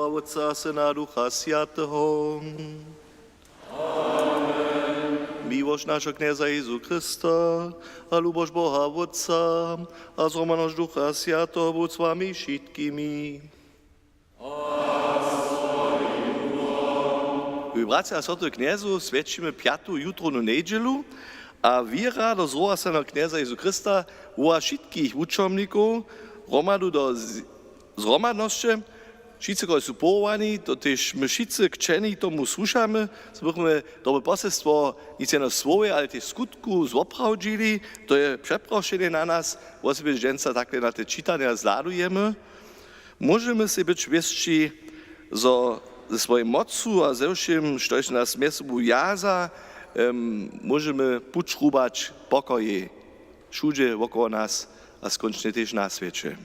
Boha Otca, Syna, Ducha Świętego. Miłość naszego Knieza Jezu Chrysta, a lubość Boha Otca, a złomaność Ducha Świętego bądź z wami wszystkimi. Bracia a sestry Kniezu, świadczymy piątą jutrową niedzielu, a wiera do zrowaseného Knieza Jezu Chrysta woła wszystkich uczomników gromadu do zromadności. Wszyscy, którzy są powołani, to też my wszyscy kczeni tomu słuchamy, żebyśmy dobre poselstwo nic jedno słowie, ale też skutku zoprawdzili. To je przeproszenie na nas, bo sobie dżęca takle na te czytania zladujemy. Możemy sobie być wieszci ze swoim mocu a ze všim, što się nas miesobu jaza, możemy pučrubać pokoje všude wokoło nas, a skończnie też na świecie.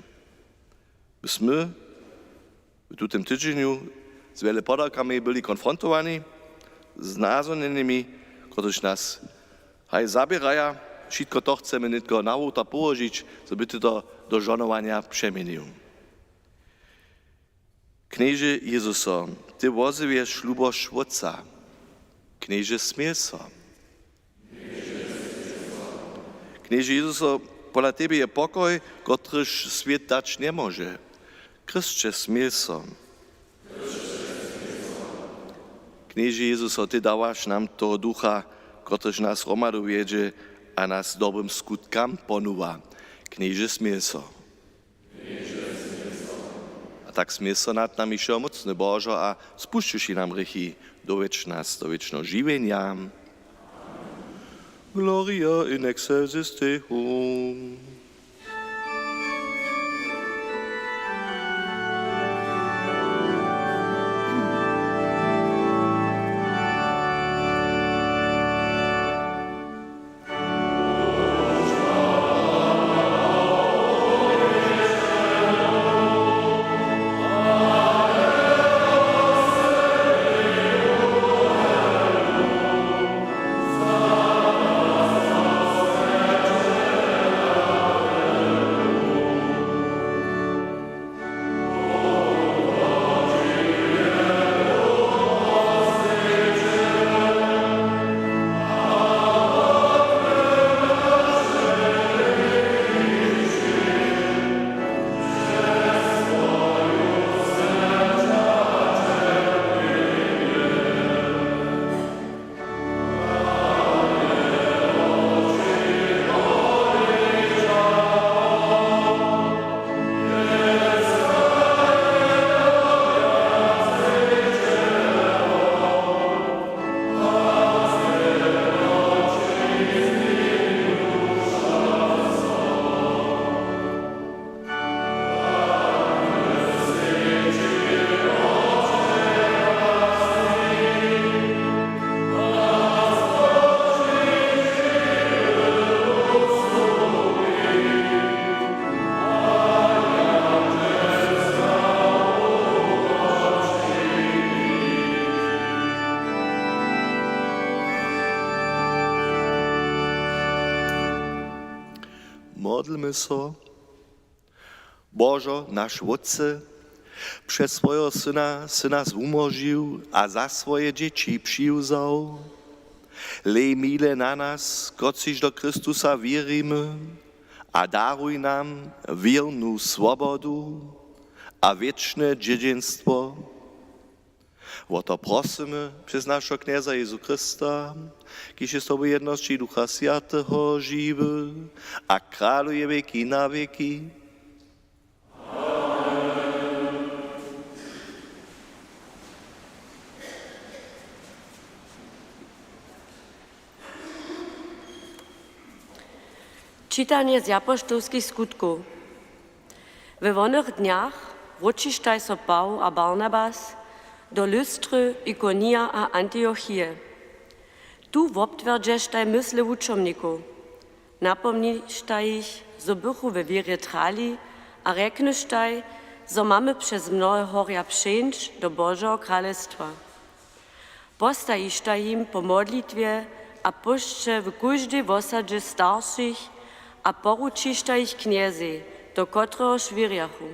Byśmy w tym tygodniu z wiele podakami byli konfrontowani z názornymi, którzy nas haj zabierają. Wszystko to chcemy tylko na łota położyć, żeby to do żonowania przemienił. Knieże Jezuso, Ty wozywiesz lubość Otca. Knieże Smierso. Knieże Jezuso, pola Tebe je pokoj, któryż świat dać nie może. Krzyszcze Smierso. Knieże Jezuso, Ty dawasz nam toho ducha, któryż nas romadu wiedzie, a nas dobrym skutkam ponuwa. Knieże Smierso. Tak smysl nad nami všeomocný Božo a spušťuši nám hriechy do wiecznego żywienia. Gloria in excelsis Deum. Modlmy się. Bożo, nasz Otce, przez swojego Syna zumożył, a za swoje dzieci przywiązał. Lej mile na nas, kociż do Chrystusa wierimy, a daruj nam wierną swobodu a wieczne dziedzictwo. O to prosimy przez naszego Knieza Jezu Chrysta, kiż jest to w jedności Ducha Świętego żywy, a króluje wieki na wieki. Czytanie z apoštolskich skutków. We wonych dniach wrócištaj so Paul a Barnabas do Lystry, Ikonia a Antiochie. Tu wobtwerdźeštaj mysle wučomników. Napomništaj ich, zo bychu we wierze trali, a reknyštaj, zo mamy przez mnohe horja przyjść do Bożego Królestwa. Postajištaj im po modlitwie, a puszcze w każdej wosadzie starszych, a poručištaj ich kniezy, do któregoż wierjachu.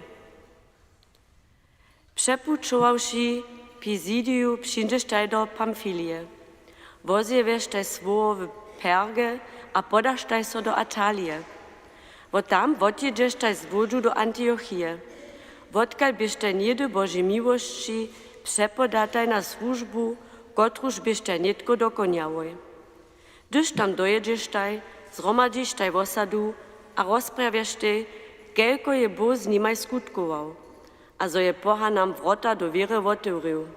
Przepuczowałszy Pisidiu przyjdziesztaj do Pamfilie. Wozjewesztaj swoje w Perge a podasztaj so do Atalie. Wo tam odjedziesztaj z wodzu do Antiochie. Wodkal bysztaj niedy Bożej miłości przepodataj na służbu, kotruż bysztaj nitko dokoniałoj. Gdyż tam dojedziesztaj, zromadzisztaj w osadu a rozprawiasztaj, kelko je Bóg z nimaj skutkował, a zo je poha nam wrota do wiery otewrył.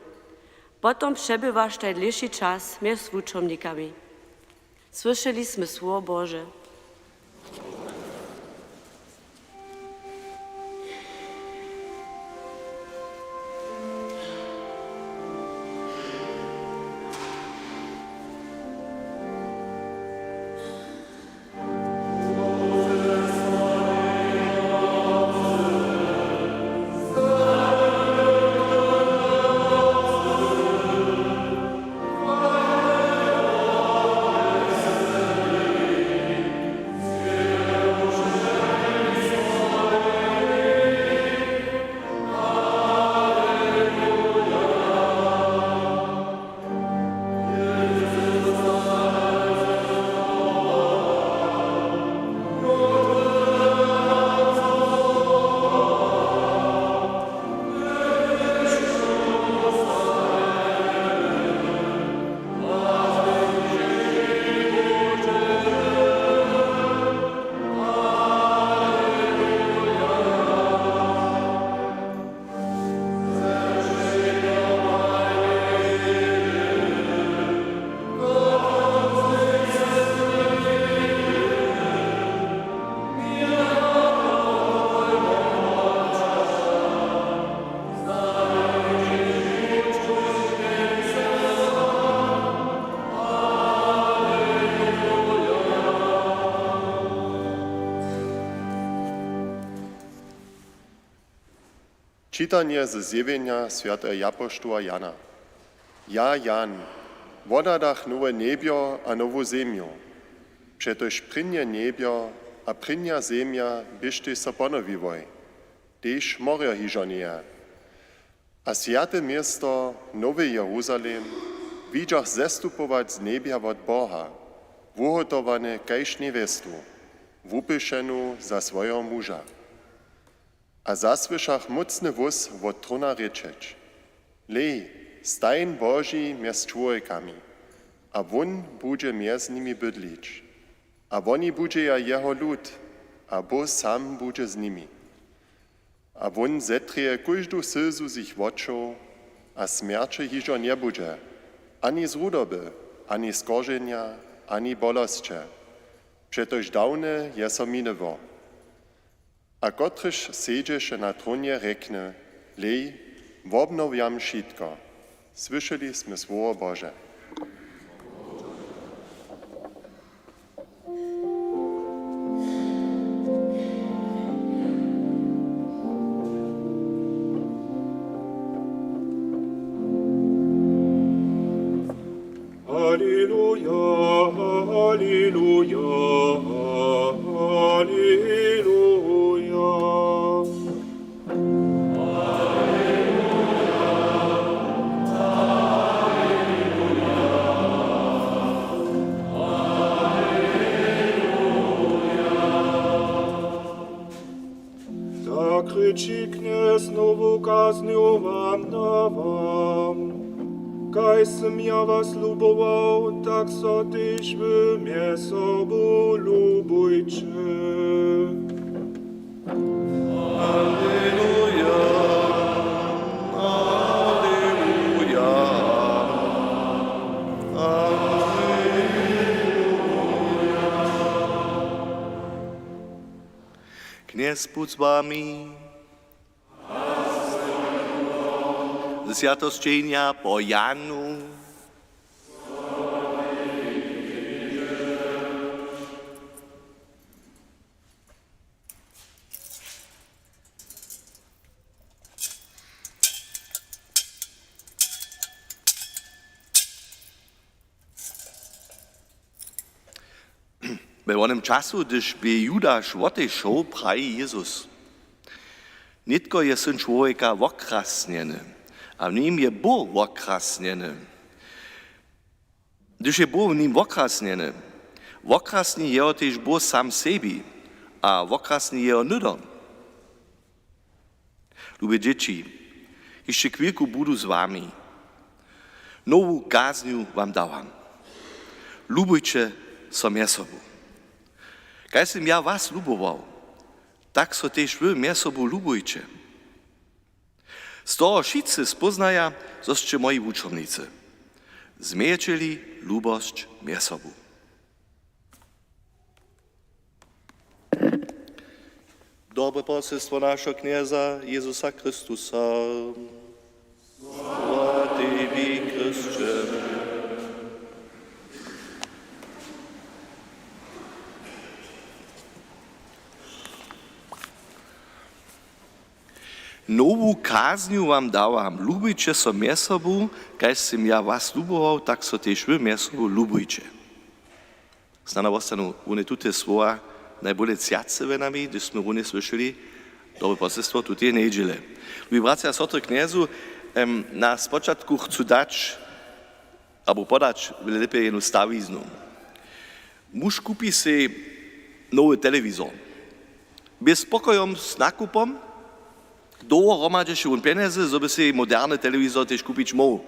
Potom przebywaštaj dlhší czas mez wuczomnikami. Słyszeliśmy Słowo Boże. Čitanje ze zjevjenja svятého apoštola Jana. Ja, Jan, wodadach nowe niebio a nową ziemię. Przetoż prynje niebio a prynja ziemia byście so ponowiwoj, tež morja hižonieja. A święte miasto, Nowy Jeruzalem, widziach zestupować z niebia od Boha, wuhotowane kajż niewestu, wupyszenu za swojego muža. A zasłyszach mocny wóz od trona ryczeć. Lej, stajn Boży mjez człowiekami, a won bude mjez nimi bydlić. A woni bude ja jeho lud, a Bo sam bude z nimi. A won zetrije każdą slzu sich woczą, a smierče hižo nie bude, ani z rudoby, ani z korzenia, ani bolosće. Przetoż dawne je so minowo. A kotryż sedzeše na tronie rekne, lej, wobnowiam wszystko. Słyszeliśmy Słowo Boże. Alleluja, alleluja, alleluja. Zakryci kniez nowu kazniu wam dawam. Kaj sem ja was lubował, tak so tyś wy mnie sobu lubujcie. Alleluja, alleluja, alleluja. Kniez buď s vami. Z światoscienia po Janu. We onem czasu, gdyż by Judasz odeszł, prawi Jezus. Nitko je syn człowieka okrasnieny, a w nim je Bóg okrasnieny. Gdyż je Bóg w nim okrasnieny, okrasni jeho też Bóg sam sebi, a okrasni jeho nudom. Lubię dzieci, jeszcze chwilku budu z wami. Nową kazniu wam dałam. Lubujcie so mie sobu. Kaj sam ja was lubował, tak so też wy mie sobu lubujcie. Z toho wszyscy spoznaja, zoście moi wuczownicy. Zmieczyli lubość mie sobu. Dobre poselstwo naszego knieza Jezusa Chrystusa. Sława Tobie, Chryście. Nową kazniu wam dałam. Lubujcie so mie sobu, kaj sam ja was lubował, tak so też wy mie sobu lubujcie. Znana ostanu one tute słowa najbolje cjace ve nami, gdyż smo one słyšeli dobre poselstwo tute nedźele. Lubi bracia a sotry kniezu, na spočatku chcу dać, albo podać, byle lepiej jednu stawiznu. Muž kupi si nowy telewizor. Bez spokojom s nakupom, długo hromadzi się on pieniędzy, żeby si moderny telewizor też kupić mógł.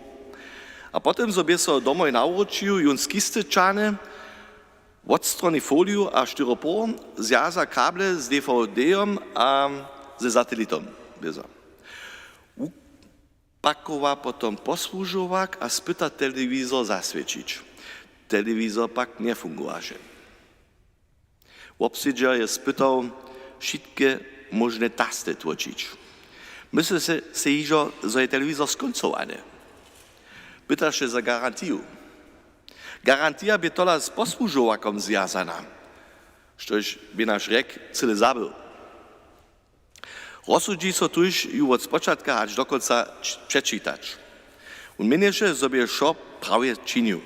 A potem sobie so domoj nauczył i on skistyczany, od strony foliu a styropor zjaza kable z DVD-om a ze satelitom. Upakowa potom posłużowak a spyta telewizor zaswiecić. Telewizor pak nie fungowaše. Obsiedział je spytał wszystkie możne tasty tłoczyć. Myślę se iżo, że je telewizor skońcowany. Pyta się za garantię. Garantia by tola z posłużowakom związana, štož by nasz rek cyle zabył. Rozsudzi so tuż ju od spočatka aż do końca przeczytać. On minieše sobie šo prawie czynił.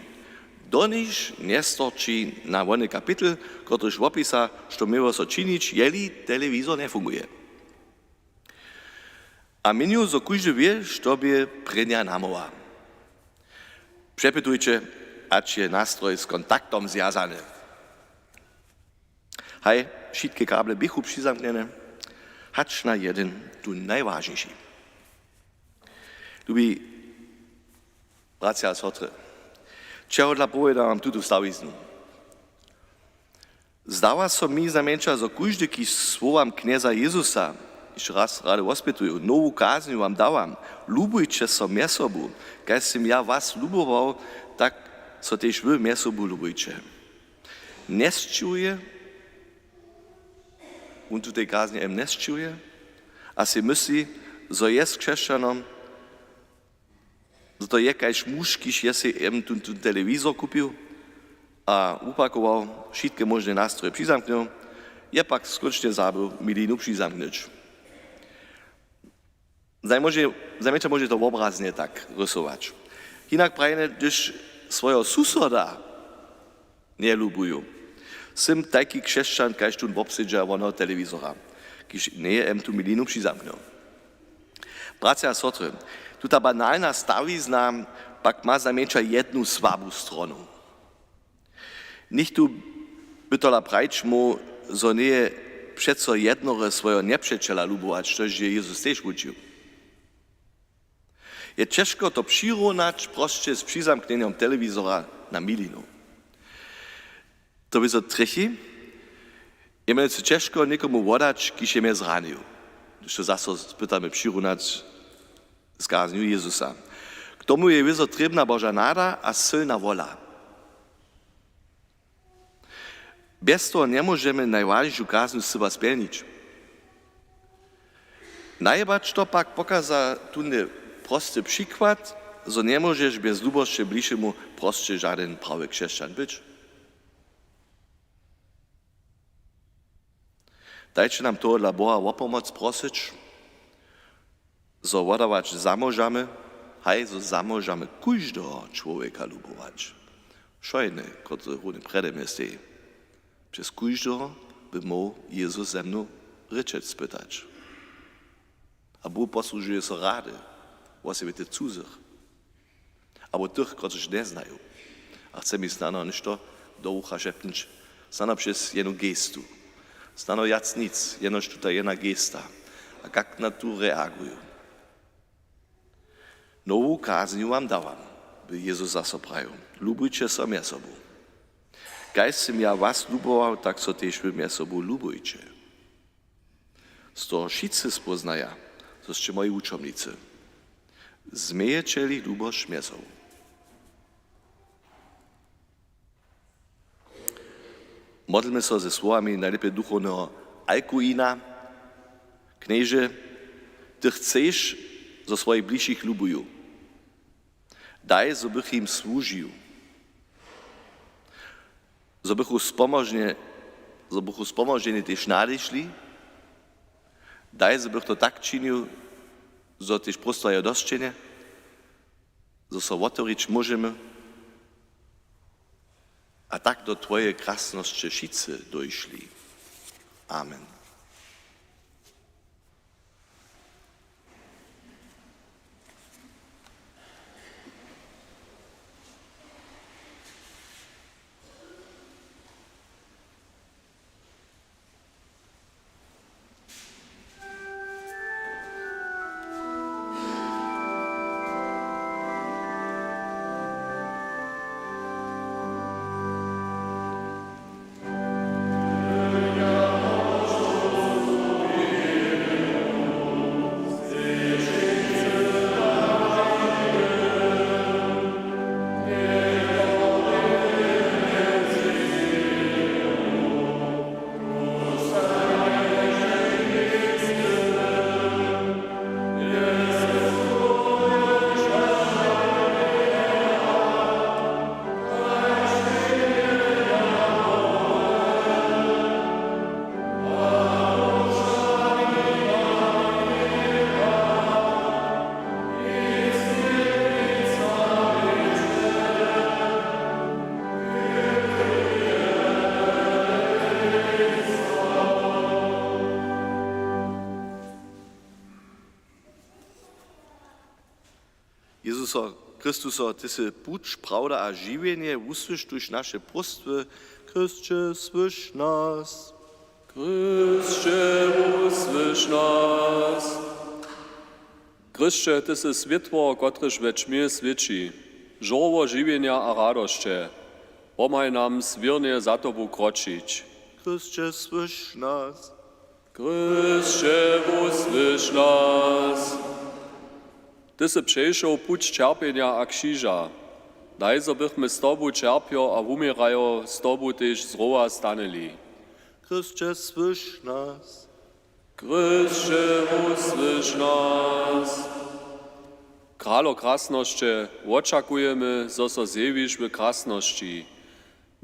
Do niż nie starczy na wolny kapitel, któryż opisa, što miło so czynić, jeli telewizor nie funguje. A miniu so każdy wie, što by prenia namowa. Przepytujcie, acz je nastroj z kontaktom związany. Hej, wszystkie kable bychu przyzamknione, hacz na jeden, tu najważniejszy. Lubi, bracia a sotry, czego dla Boga mam tu stawiznu? Zdała so mi zamęcza, że każdy, ki słowam knieza Jezusa, jeszcze raz rady ospytuję, nową kaznię wam dałam, lubujcie so mie sobu, kaj sam ja was lubował, tak so też wy mie sobu lubujcie. Nie zczuje, on tutaj kaznie nie zczuje, a si myśli, że jest chrześcijanom, że to jakaś muž, kiž je si ten telewizor kupił, a upakował wszystkie możne nastroje przyzamknął, je pak skocznie zabył milinu przyzamknąć. Zajmęcza może to obraznie tak rysować. Inak prajne, gdyż swojego susoda nie lubują. Sym taki chrześcijan, kaž tu obsiedział onoho telewizora, kiž nie je tu milinu przyzamknął. Bracia a sotry, tu ta banalna stawizna pak ma zajmęcza jedną słabą stronę. Nicht tu by tola prajč mu, że nie przeco jednore swojego nieprzyjaciela lubować, toż je Jezus też uczył. Je ciężko to przyrównać proście z przyzamknieniem telewizora na milinu. To by so trechy, je mnie ciężko nikomu wodać, kiż je mnie zranił. Gdyż to zase spytamy przyrównać z kazniu Jezusa. K tomu je wyzo trebna Boža nada a silna wola. Bez toho nie możemy najważniejszą kazniu seba spełnić. Najbacz to pak pokaza tunny prosty przykład, że nie możesz bez lubości bliższemu prosty żaden prawy chrześcijan być. Dajcie nam to dla Boha o pomoc prosić, że wodawać zamożamy, haj, że zamożamy każdego człowieka lubować. Szojny, który runy przedem jest. Przez każdego by mógł Jezus ze mną ryczeć spytać. A Bóg posłużuje so rady, właściwie tych cudzych, albo tych, którzy nie znają. A chce mi znano ništo do ucha szepnąć, znano przez jedną gestu. Znano jac nic, jenoż tutaj jedna gesta. A jak na tu reagują. Nową kaznię wam dałam, by Jezus zasoprają. Lubujcie so mie sobą. Kaj sem ja was lubował, tak so też wy mie sobą lubujcie. Z toho wszyscy spoznaja, to ste moi učomnicy. Zmiejecie li lubość mie sobą. Modlmy se ze słowami najlepiej duchownego Alkuina. Knieże, ty chcesz, zo swoich bližších lubujú. Daj, zo bych im służył. Zo bychu spomoženi też nadešli. Daj, zo bych to tak činil, zo też prosto dostčenie, zo so otvoriť môžeme. A tak do Twojej krásnosti wszyscy dojšli. Amen. Jezusa Chrystusa, ty si puč, pravda a življenje uslyš tuž naše prostve. Kristče, slyš nás. Kristče, uslyš nás. Kristče, ty si svjetło, kotrež več mir sviči. Žovo življenja a radošće. Pomaj nam svirnie za tobu kročić. Kristče, slyš nás. Kristče, uslyš nás. Ty si przejšel puć čerpienia a kříža. Daj, zo bychmy z tobu čerpio a umierajo z tobu tež zrova staneli. Kristče, slyš nás. Kristče, uslyš nás. Králo krásnošće, očakujemy, zo so zjewiš v krásnošći.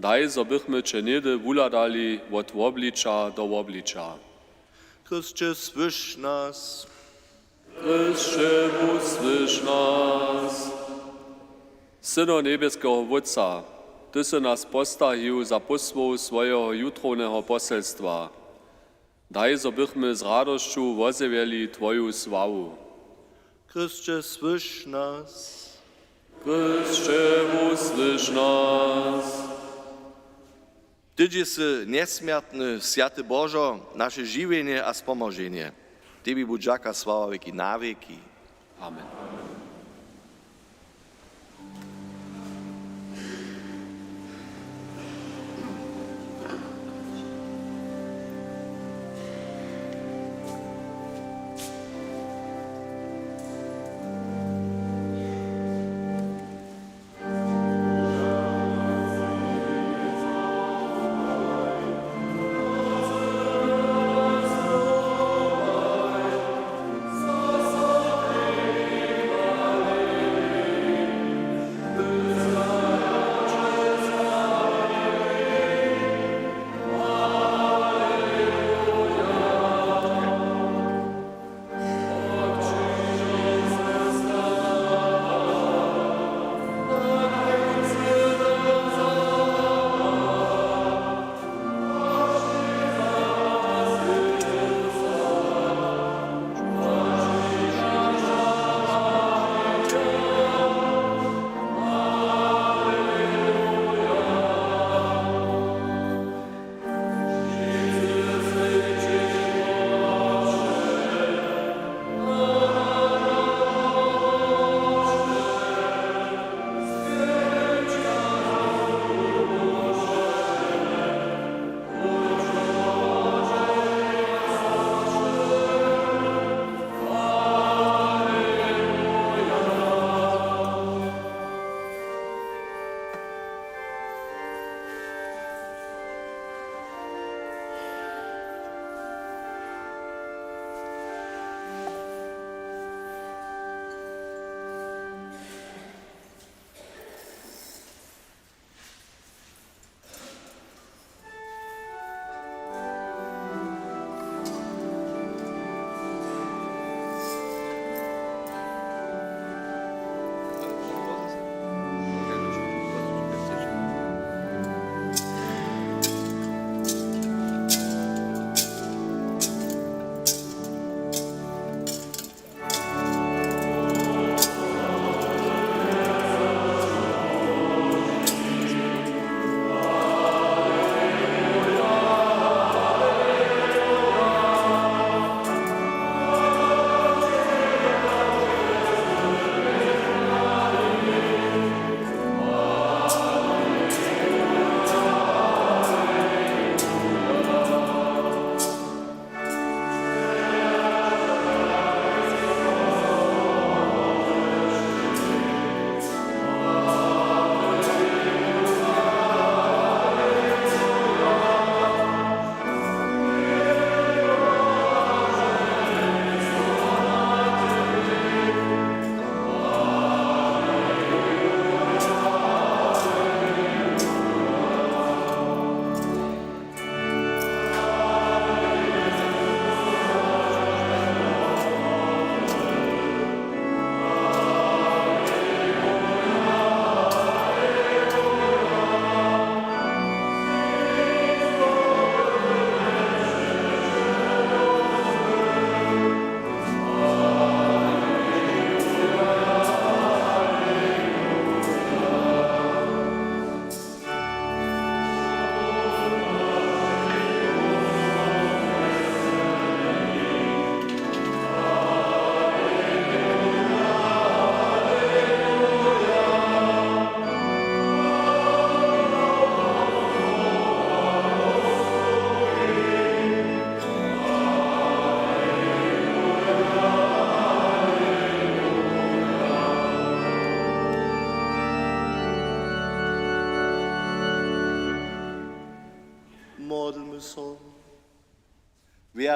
Daj, zo bychmy čenedy vuladali od obliča do obliča. Kristče, slyš nás. Kristče, uslyš nás. Syno nebieského Wotca, Ty si nas postahił za posłów swojego jutrovného poselstva. Daj, zo bychmy z radošću wozewieli Twoju sławu. Kristče, slyš nás. Kristče, uslyš nás. Tydzie si nesmiertny, Sviaty Božo, naše življenje a spomoženje. Tebi buďaka sláva veky na veky. Amen.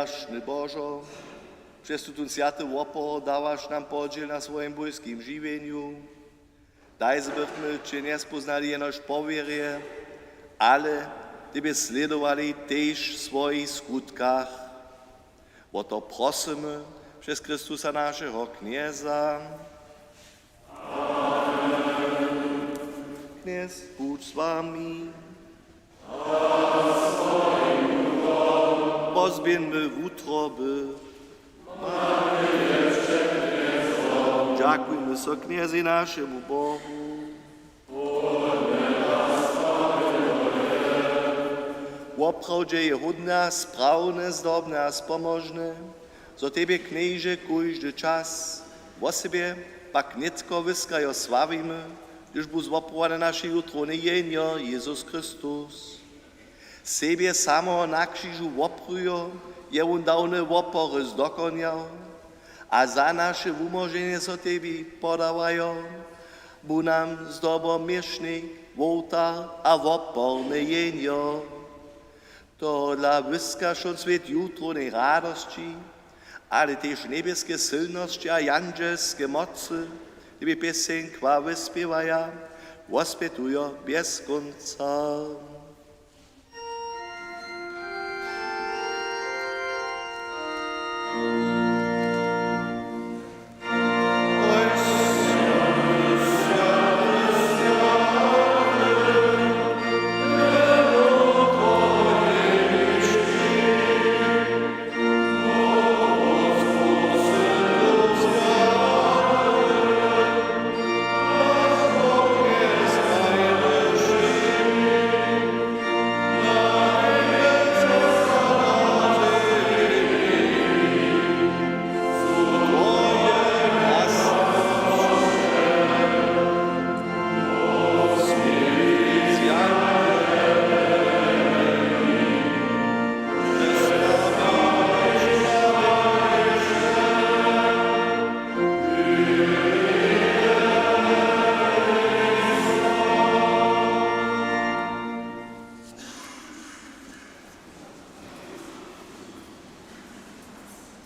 Wierzchny Bożo, przez tu ten święty łopor dawasz nam podziel na swoim bójskim żywieniu. Daj, żebyśmy Cię nie spoznali jenoż po wierze, ale Ciebie sledowali też w swoich skutkach. O to prosimy przez Chrystusa naszego Knieza. Kniez, budź z wami. Pozbieńmy w utroby. Dziękujmy so Kniezy naszemu Bogu. Woprawdzie je hodne, sprawne, zdobne a spomożne, zo Tebie Knieże kujdy czas, o sobie pak nitko wyskajo sławimy, gdyż był zwoprowany naszej trony jenio Jezus Chrystus. Siebie samo na krzyżu woprujo, je on dawne wopory zdokoniał, a za nasze umożenie so Tebie podawają, bu nam zdobo miesznik, wołtar a woporne jenio. To dla wyskażą svět jutro radości, ale też niebieskie silności a jandzielskie mocy, Tebie piosenka wyspiewają, ospietują bez końca.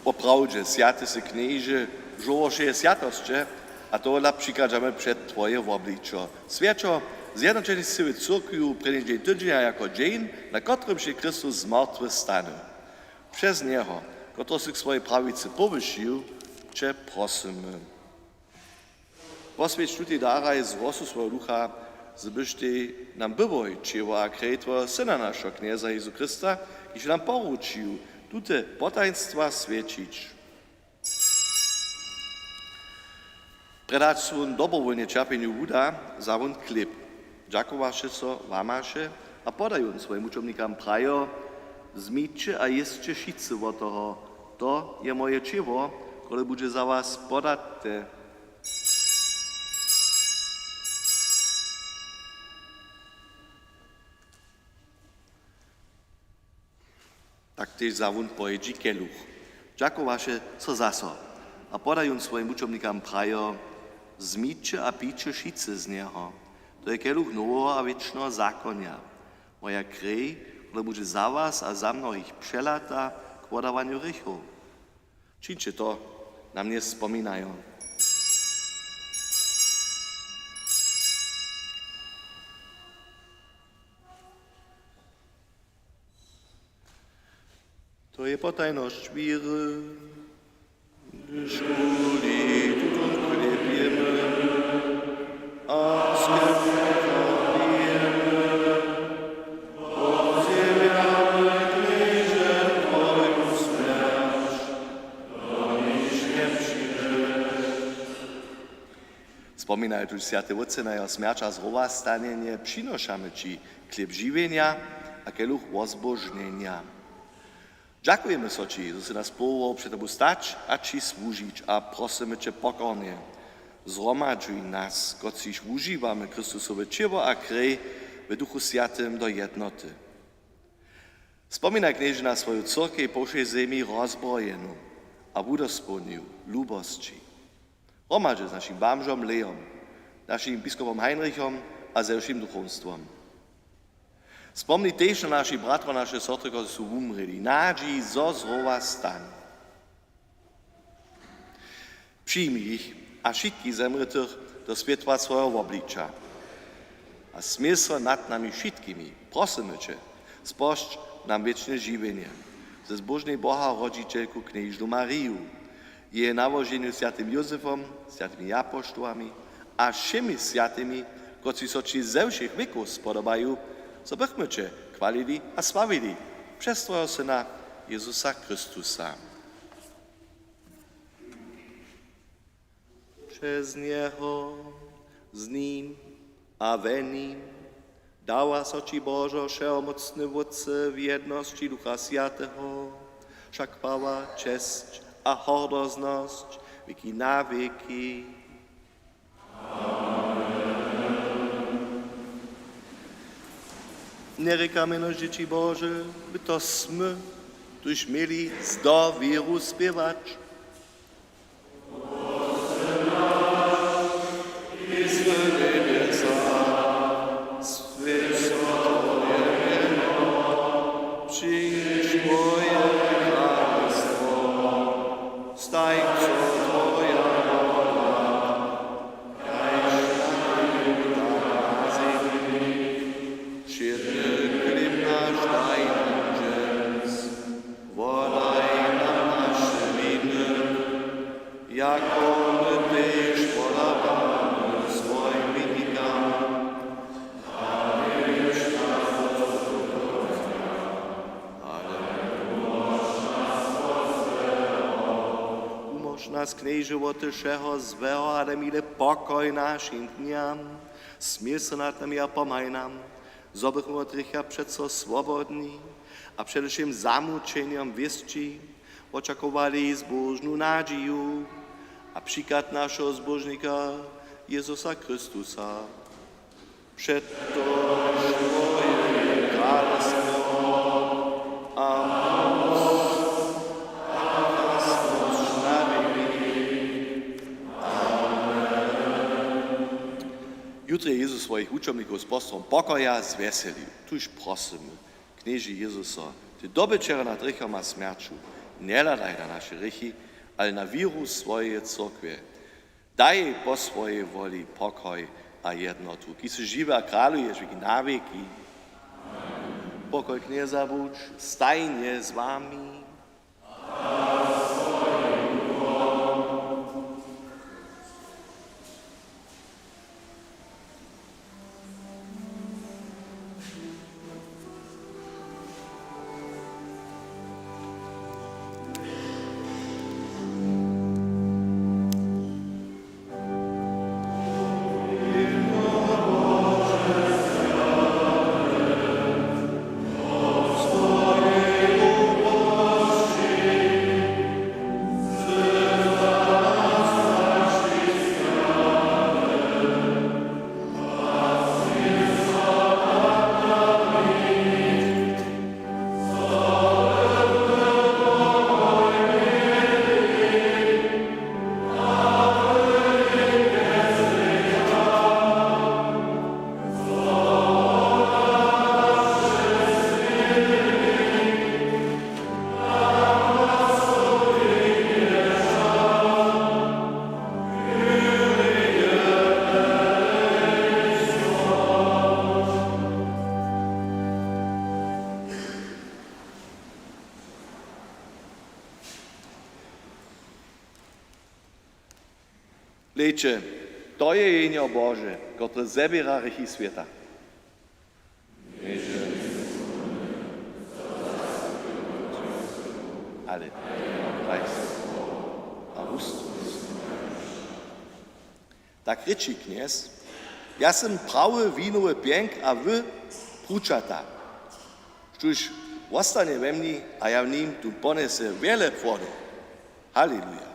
Oprawdźe, święty si knieże, żołosze świętości, a to naprzykadzamy przed Twoje obliczo. Świeczo, zjednoczeni z siły cyrkwiu, prynien dzień tydzienia jako dzień, na którym się Chrystus z martwych stanie. Przez Niego, który się k swojej prawicy powyższył, Cię prosimy. Poswieć tutaj daraj z rosu swojego ducha, żebyś Ty nam bywoj, czeło a kretwo Syna naszego Knieza Jezu Chrysta, iż nam poruczył, tute potajnstwa świecić. Predać swój dobrowolnie cierpieniu uda za won chleb. Dziękowaše so wamaše a podają swoim uczomnikam prajo, zmijcie a jedzcie šice od toho. To je moje czewo, które będzie za was podate. Tak też za won pojedzi keluch. Dziękowaše so zaso a podają swoim uczomnikam prajo, zmijcie a picie šice z niego. To je keluch nowego a wiecznego zakonia. Moja krej, która będzie za was a za mnohých przelata k podawaniu rychów. Czyńcie to, na mnie wspominają. To je potajność wiry, gdyż kuli tu chlebiemy, a skarbnika pijemy, podziemiamy knieże Twoją śmierć, doniż nie przyjdziesz. Wspominaj tu święty Otce na jeho śmierć a znowu stanienie, przynoszamy Ci chleb żywienia a keluch ozbożnienia. Dziękujemy so Ci, że si nas powołał przed Tobą stać a Ci służyć, a prosimy Cię pokornie. Zgromadźuj nas, kociż używamy Chrystusowe ciało a krew w Duchu Świętym do jednoty. Wspominaj knieży na swoją córkę po wszej ziemi rozbrojeną, a wudospełnił lubości. Gromadź z naszym bamżom Leom, naszym biskupom Heinrichom a ze wszystkim duchowstwem. Spomnite na naši bratra, naše sestry, koji su umreli. Nađi zozrova stan. Přijmi ich a všetky zemretych do svetla svojho obliča. A smil sa nad nami všetkými, prosíme Če, spošť nám večné živenie. Ze zbožnej Boha roditeľku kniežnu Mariu, je navoženiu svätým Jozefom, svätými apoštolami a všemi svätými, ktorí sa či ze všech vekov spodobajú, so bychme Če chválili a slavili přes tvojho syna Jezusa Kristusa. Přes něho, s ním a ve ním dává sa Či Božo všeomocný Vodce v jednosti Ducha Svatého, však chvála, česť a hordoznosť věky na věky. Nerekáme nože, Či Bože, by to jsme, tuž měli zdo víru zpěvač. Nás kniežovote všeho zvého a da míle pokoj našim dňam, smil se nad nami a pomaj nám, zobychom od rycha přeco svobodní a především zamučeniam věstí očakovali zbožnou nádžiu a příklad našeho zbožníka Jezusa Kristusa. Před to svoje královstvo a jutro je Jezus svojich učeníkov s postrom pokoja zveselil. Tuž prosimy, knieži Jezusa, ty dobyčera nad rychom a smrču, neladaj na naše rychy, ale na víru svojej církve. Daj jej po svojej voli pokoj a jednotu, ki si živé a králuješ věky na věky. Pokoj knieza buď stajne s vámi. Leče, to je jenio Bože, który zabiera grzechy świata. Ale, tak ryči kniez, ja sam prawy winowy pięk, a wy pruczata. Szczuś ostanie we mnie, a ja w nim tu ponesę wiele płodu. Halleluja.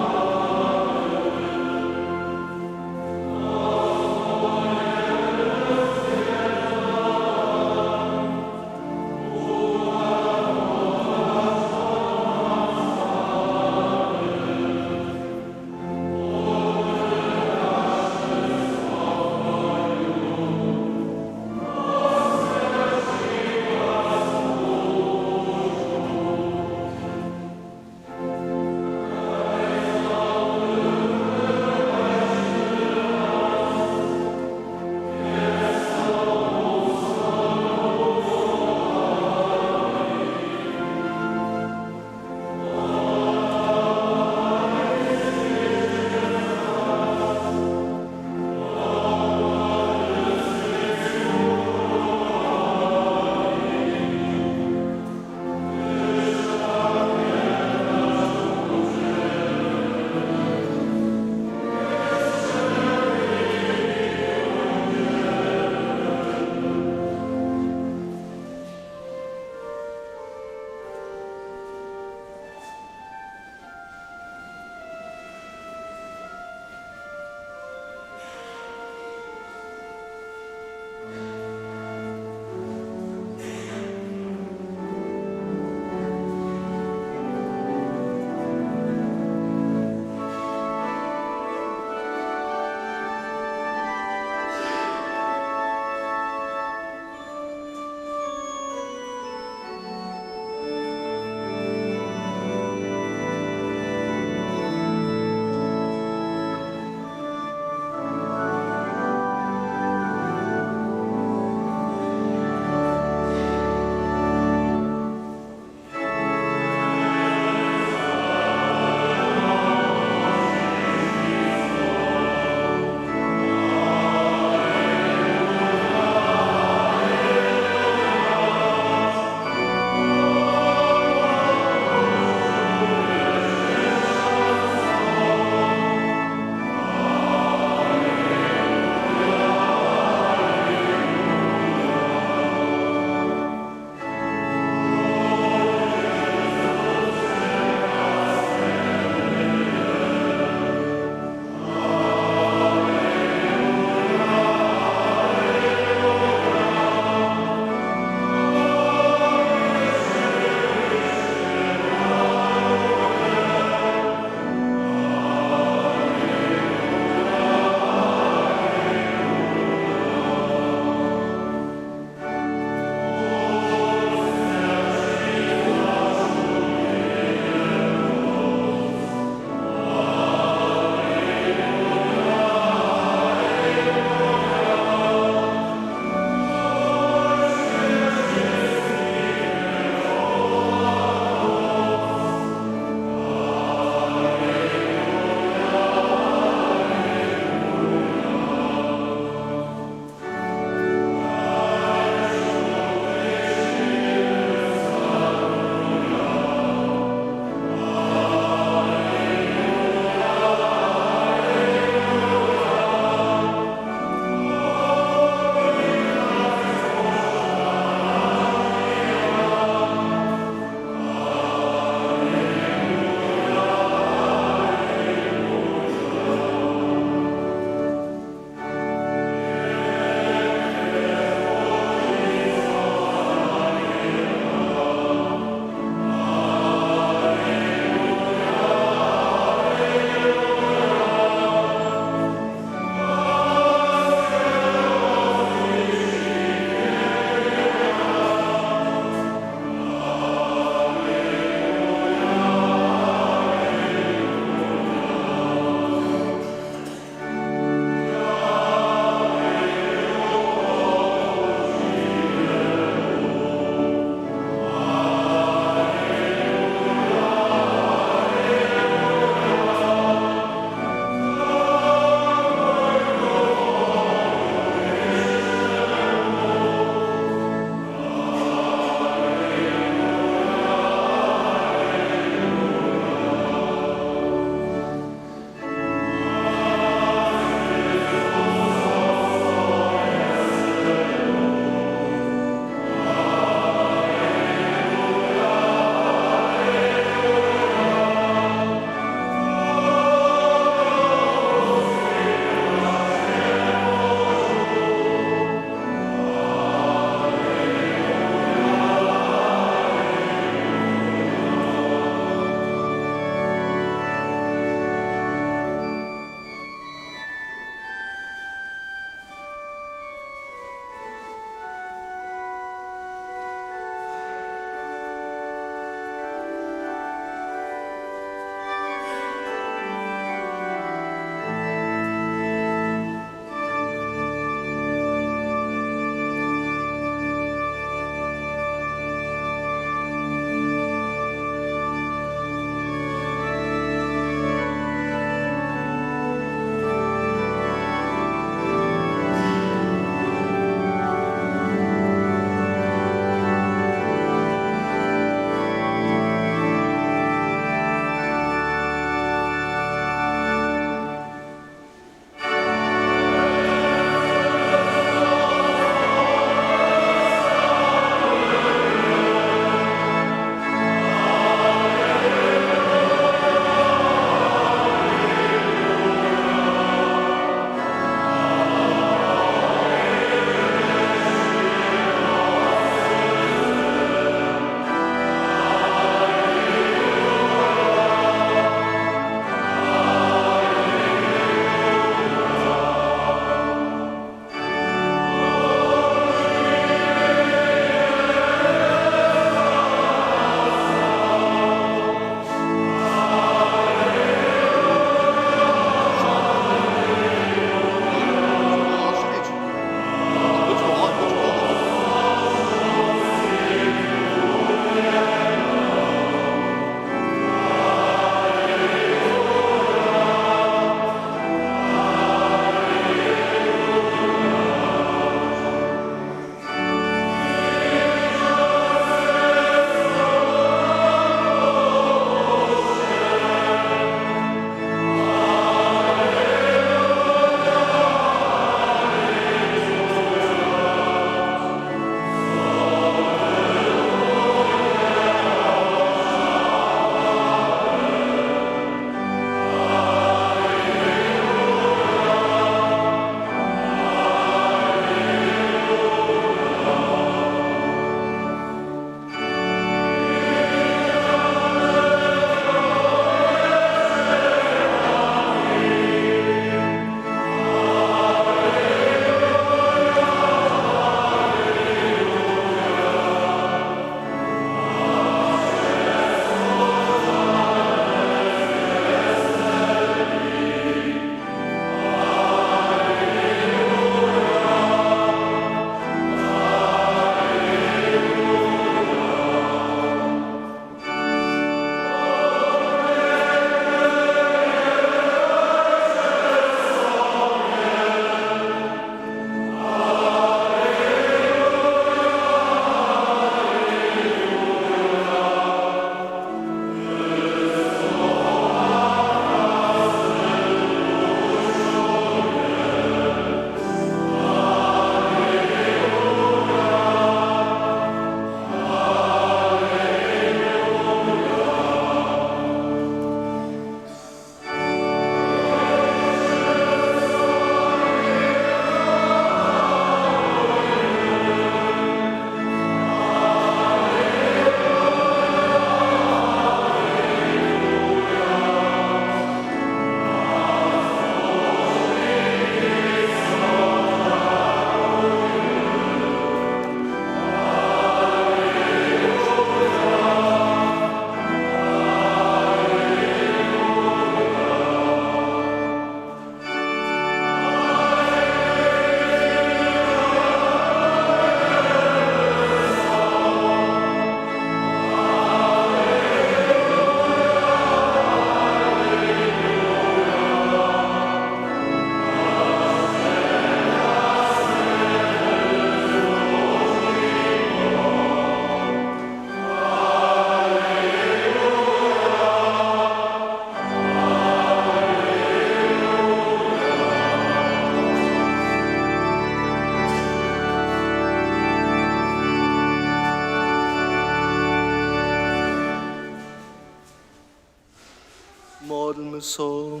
so.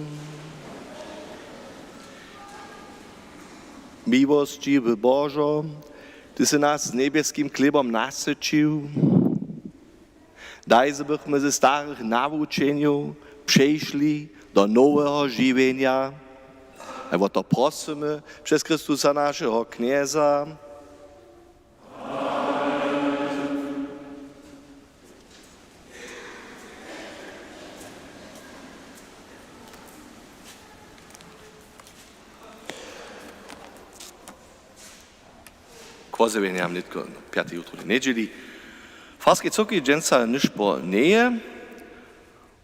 Miłościwy Bożo, Ty si nas niebieskim chlebom nasycił. Daj, żebyśmy ze starych nawuczeniów przeszli do nowego żywienia. A o to prosimy przez Chrystusa naszego Knieza. Kwozewieniam nitko 5. jutro nedjeli. Farske coki dženca nišpo neje.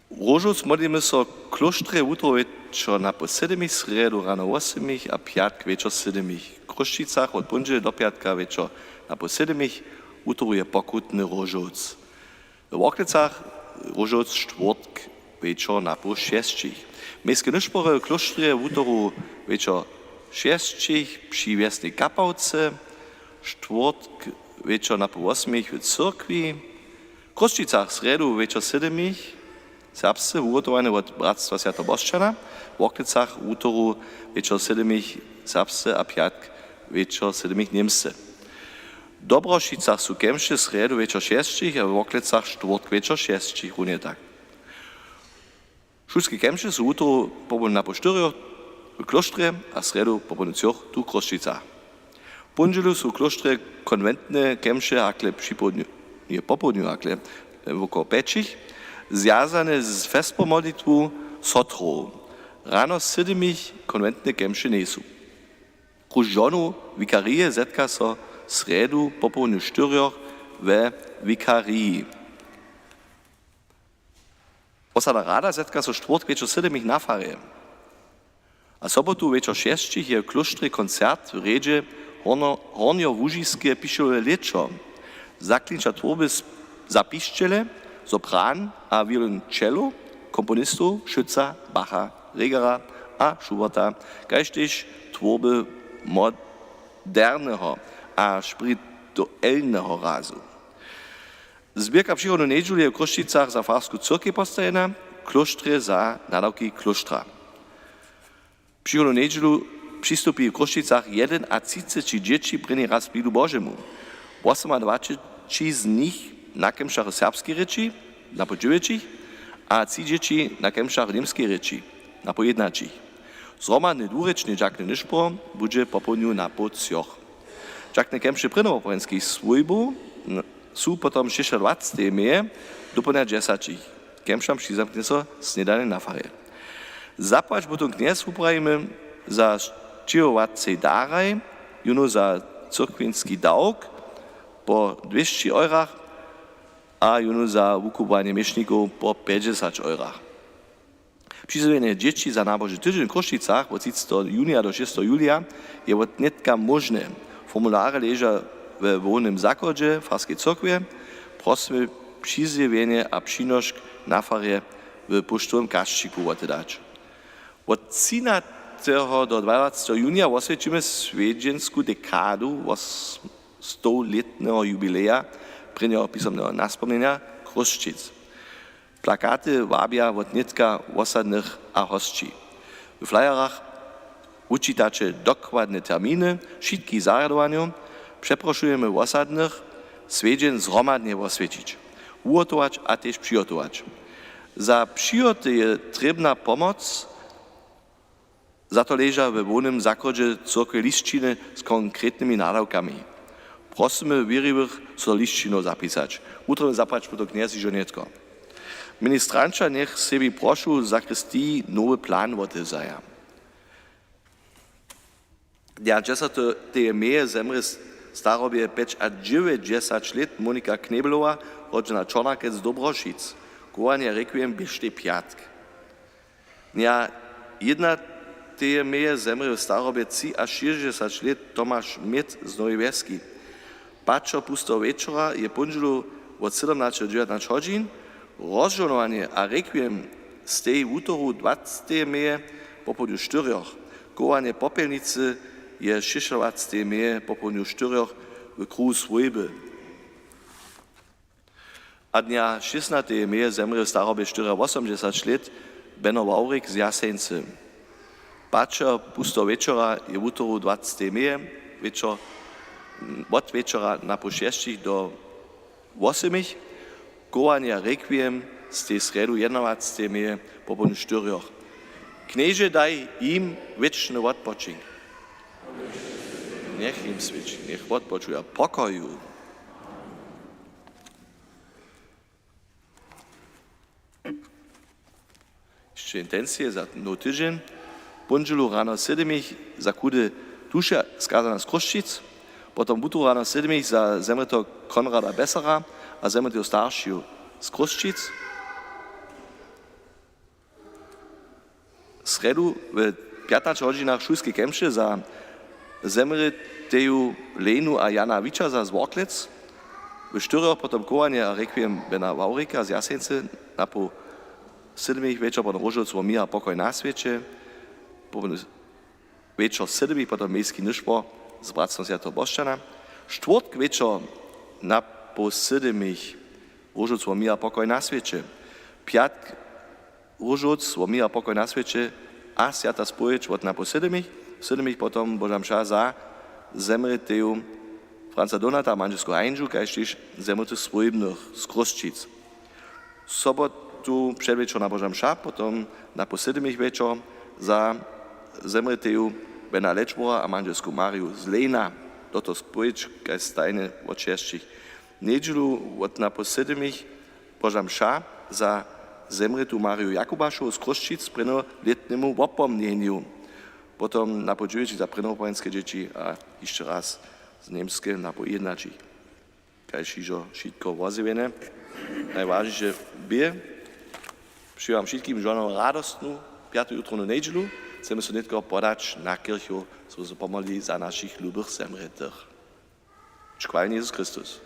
Rožuc modlíme so kloštre jutro večer na po 7 sredu rano 8 a piatk večer 7. V Kruščicach od ponedjeľa do piatka večer na po 7 jutro je pokutný rožuc. V Oklecach rožuc štvrtk večer na po 6. Mestské nišpore v kloštre jutro večer 6 pri Vesnej Kapavce, štvrtk večer na po 8 v cyrkvi, v Kruščicach sredu večer 7 serbsce ugotowane od Bratstwa Świętoboszczana, w Oklecach útoru večer 7 serbsce a piatk večer 7 Niemsce. V Dobrošicach sú kemše sredu večer 6 a v Oklecach štvrtk večer 6, runie tak. Šulské kemše sú útoru pobudne na po 4 v kloštre a sredu pobudne 3 tu v Kruščicach. V ponedjeľu sú v kloštre konventné kemše hakle připodňu, nie popodňu hakle, okolo 5, zjazane z festpomodlitwu sotrov. Rano 7 konventne kemše nesu. Kruž žonu vikarije zetka so sredu popolne 4 ve vikariji. Osada rada zetka so štvrtk večer 7 na fare. A sobotu večer 6 je v kloštre koncert v ređe Hornjo-Vužijske pišole lečo. Zaklinča tvorby za piščele, sopran a violoncello, komponistów Schütza, Bacha, Regera a Schuberta, kajż tworby modernego a spiritualnego razu. Zbierka przychodu nedźuli w Kruščicach za farsku cyrkiew postajena, kloštre za nadawki kloštra. Przychodu nedźlu przystupi w Kruščicach 31 dzieci první raz k lidu Božemu. 28 z nich na kemšach serbskiej reči, na po 9, a 3 dzieci na kemšach niemskiej reči, na po 11. Zromadny dwurečny džakny nišpor bude popolniu na po 3. Džakny kemše prinovoporenských svojbov sú potom 26. meje doplňa 10. Kemšam přizamkne so snedane na fare. Zapłać potom kniez upravíme za ščirovacej daraj, juno za cyrkvinský dawk po 200 eurach a juno za wukubanie mieszników po 50 eurach. Přizvenie dzieci za nábožný tydzień v Kruščicach od 6. junia do 6. julia je od netka možné. Formuláre leža v voľnom základe farskej cirkve. Prosíme přizvenie a přinošk na fare v poštovom kaščiku dať. Od 13. do 20. junia osviečíme svedženskú dekádu 100-letného jubileja prvného písomného naspomnenia Kruščic. Plakáty vábia od netka osadných a hostí. V flyerach učítače dokładne termíny, všetky zaradovania, przeprošujemy osadných svedžen zhromadne osvietiť, ugotować a tiež přigotować. Za přijoty je trebná pomoc. Za to leža we voľnom základe cirkve listčiny s konkrétnymi nádavkami. Prosíme vierivých so listčinu zapísať. Utrome zaprať potom kniazy žonietko. Ministranča nech sebi prošu zakristii nowy plan odevzaja. Ja 10. meje zemre starobie 5 a 90 let Monika Knebelova, rodzena Čornakec z Dobrošic. Kovanie requiem bešte piatk. Ja 1. meje zemre v starobie 3 a 60 let Tomáš Met z Novej Vesky. Pačo pustého večera je ponedjeľu od 17 do 19 hodín. Rozžonovanie a requiem z tej útoru 20. meje popoludňu 4. Kovanie popelnice je 26. meje popoludňu 4 v kruhu svojby. A dňa 16. meje zemre v starobie 84 let Benno Waurik z Jasence. Pačer pusto večera je v útoru 20. meje, od večera na po 6 do 8. Kowania requiem z tej sredu 21. meje po 4. Knieže daj im wieczny odpoczynk. Niech im sviči, nech odpočuja pokoju. Jeszcze intencje za no tydzień. Pondzielu rano 7 za kudy dusze skazana z Kruščic, potom butu rano 7 za zemreto Konrada Bessera a zemreto staršiu z Kruščic. Sredu w 15 hodzinach šulskiej kemše za zemreteju Lenu a Jana Vičaza z Worklec. W 4 potom kowanie a requiem Bena Waurika z Jasence na po 7 večer potom Rožovcov míra pokoj na svete, večer 7 potom mestský nyšpor z Bratstvom Svätého Bošťana, štvrtk večer na po 7 Rožovcov míra pokoj na svete, piatk Rožovcov míra pokoj na svete a Svätá spoveď od na po 7 potom Božia mša za zemretého Franca Donata, manželského Heinžu, kaj tiež zemretých svojibných z Kruščic. Tu przedwieczór na Boża mša, potom na po 7 večer za zemretého Bena Lečbora a manželskú Mariu z Lejna. Toto spojič, kaj stajne od 6. Nedželu od na po 7 Boža mša za zemretú Mariu Jakubašu z Kruščic preno letnému opomnieniu. Potom na po 9 za prenovojenské deti a ešte raz z Nemské na po 1. Kaj šižo šitko vozivené. Najvážnejšie bie. Przyjmam wszystkim żonom radosną, 5. jutronu nedźlu. Chcemy sobie tylko podać na kirchu, so się pomodli za naszych lubych zemretych. Chwalny Jezus Chrystus.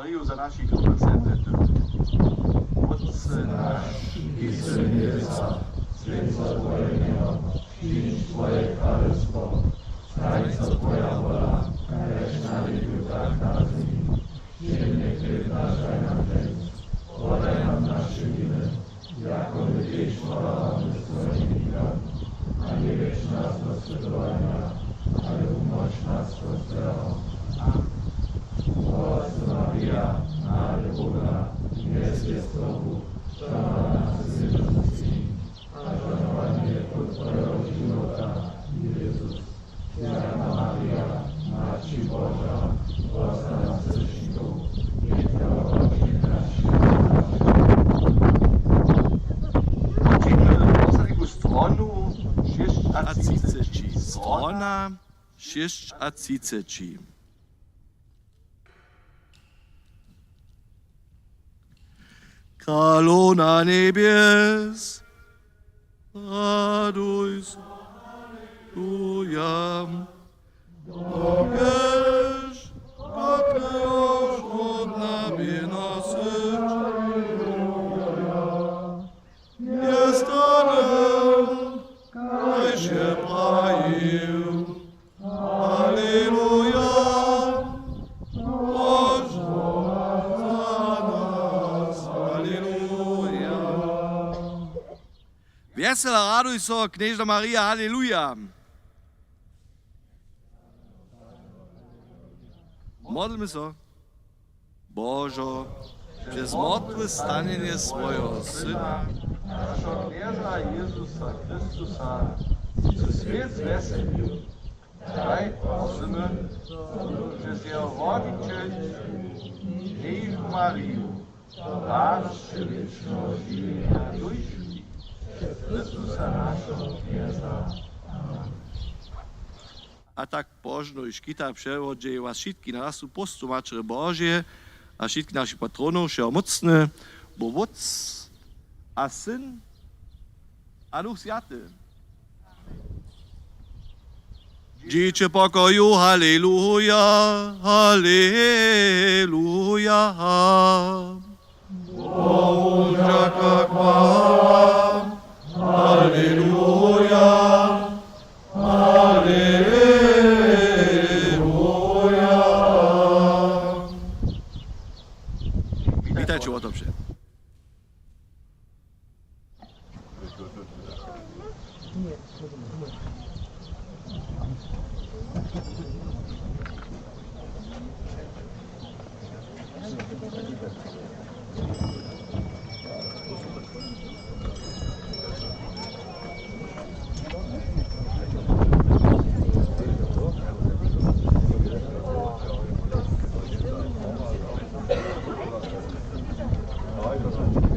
Mariju za našich pacjentów. Otce nasz, i z niebiesa, święco Twoje imię, przyjdź Twoje królestwo, stań co Twoja wola, jak na niebiu, tak na ziemi. Ziemny chleb nasz daj nam dziś, podaj nam nasze winy, jako my też podawamy swoim winnym, a nie wiedz nas do spytowania, ale umoż nas od złego. Zdrowaś Maria, Maria Boga, jest Bogu, Żona nas zjednoczy, a żona nie pod Twojego żywota, Jezus. Święta Maria, Matki Boża, łaska nas grzeszników, niech prowadzi nas Posadniku stronu 6 a 30. Strona 6 a 30. Królu na niebies, raduj się, Halleluja. Dobierz, kaknejoż od nabie nasyć, nie stanę, kaj się prawił, Halleluja. Boż za nas, Halleluja. Vesela raduj so, Knežna Marija, Halleluja. Modlmy się. Bożo, przez modlę stanienie swojego Syna, naszego wierza Jezusa Chrystusa, co świat weselił, daj prosimy, przez Jego Rodzicielstwo, Knežnu Mariu, dasz wieczności duszy, przez Chrystusa naszego Wierza. A tak Božno i škita převodže vás všetky na nasu postu Mačere Božie a všetky našich patronov všeho mocné, bo Otec a Syn a Duch Sviaty. Dziecię pokoju, halleluja, halleluja. Bogu dziękuję, chwała, halleluja, halleluja. Witajcie o dobrze. Weiter.